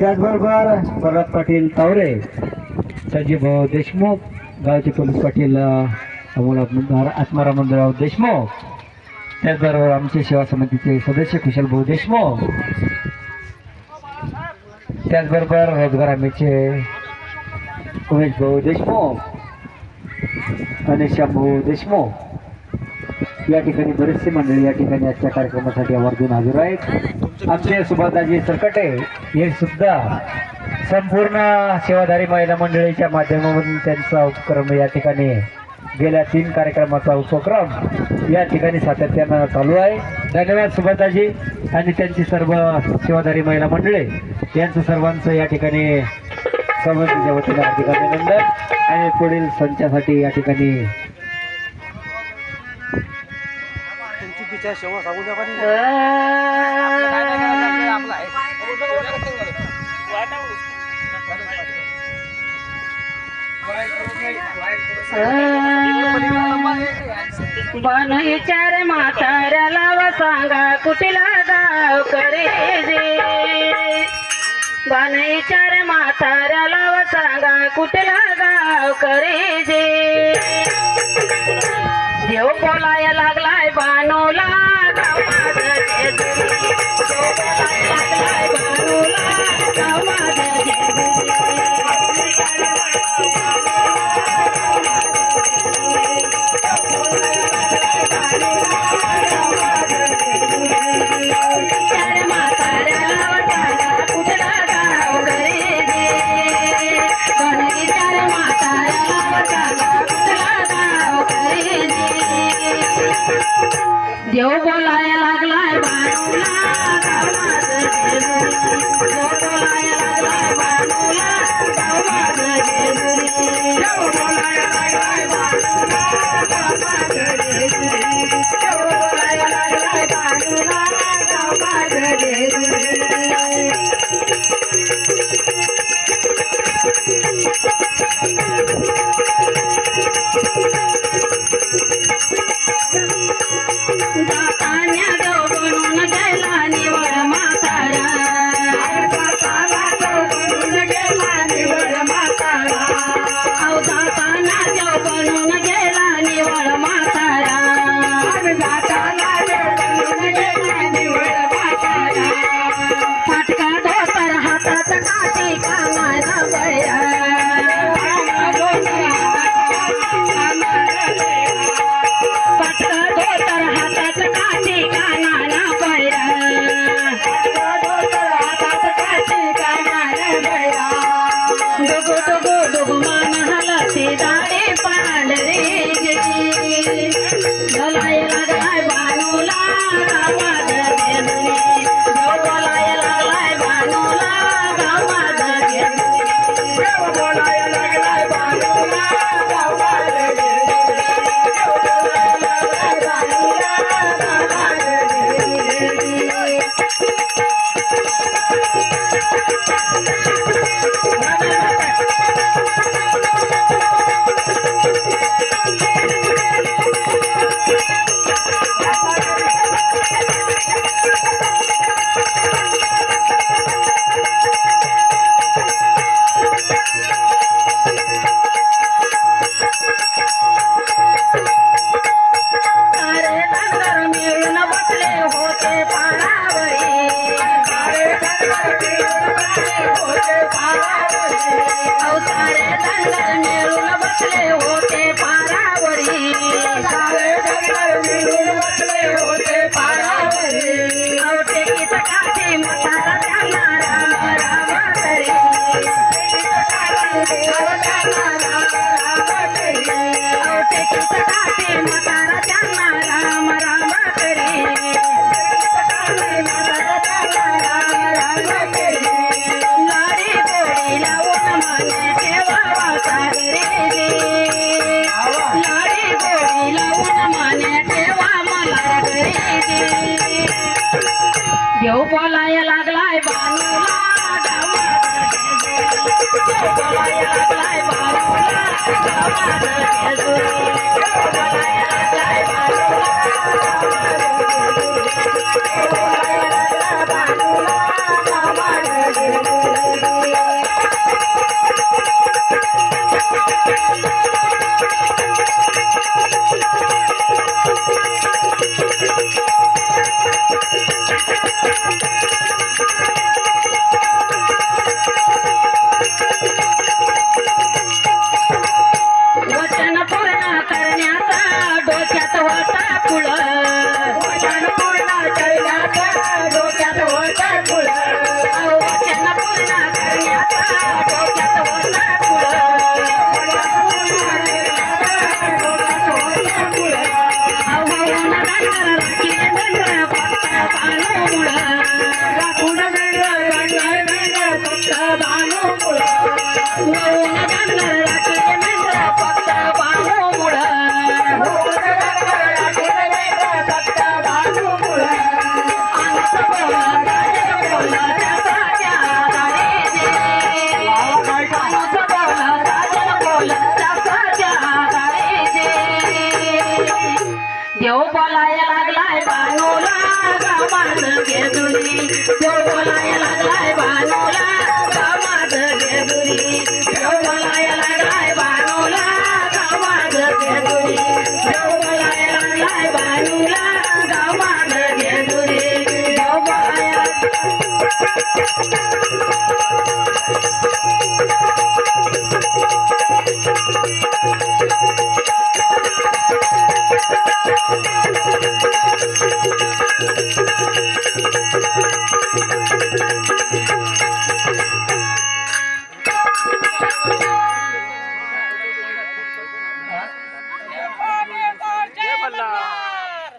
त्याचबरोबर भरत पाटील तावरे, संजीव भाऊ देशमुख, गावचे पोलीस पाटील अमोल आत्माराम मंदिरराव देशमुख, त्याचबरोबर आमचे सेवा समितीचे सदस्य कुशल भाऊ देशमुख, त्याचबरोबर रोजगार हमीचे उमेश भाऊ देशमुख आणि श्याम भाऊ देशमुख, या ठिकाणी बरेचसे मंडळी या ठिकाणी आजच्या कार्यक्रमासाठी आवर्जून हजर आहेत. आमचे सुभाषदाजी सरकटे हे सुद्धा संपूर्ण सेवाधारी महिला मंडळीच्या माध्यमातून त्यांचा उपक्रम या ठिकाणी गेल्या 3 कार्यक्रमाचा उपक्रम या ठिकाणी सातत्यानं चालू आहे. धन्यवाद सुभाषदाजी आणि त्यांची सर्व सेवाधारी महिला मंडळी यांचं सर्वांचं या ठिकाणी समितीच्या वतीने हार्दिक अभिनंदन आणि पुढील संचासाठी या ठिकाणी बन विचार म्हाताऱ्याला व सांगा कुठला गाव करे जे. बन विचार म्हाताऱ्याला व सांगा कुठला गाव करे जे. देव बोलाया लागलाय बानूला गाव माझं जेजुरी. देव बोलाया लागलाय बानूला गाव माझं जेजुरी. देव बोलाया लागलाय बानूला गाव माझं जेजुरी. देव बोलाया लागलाय बानूला गाव माझं जेजुरी. देव बोलाया लागलाय बानूला गाव माझं जेजुरी. देव बोलाया लागलाय बानूला गाव माझं जेजुरी. दातान्या देव बनून गेला निवड म्हातारा. दाताना देव बनून गेला निवड म्हातारा. अहो दाताना देव बनून गेला निवड म्हातारा. दाताना देव बनून गेला निवड म्हातारा. फाटका धोतर हातात काठी कामाला बया. देव बोलाया लागलाय बानूला गाव माझं जेजुरी. देव बोलाया लागलाय बानूला गाव माझं जेजुरी. देव बोलाया लागलाय बानूला गाव माझं जेजुरी. देव बोलाया लागलाय बानूला गाव माझं जेजुरी. एक जय मल्हार.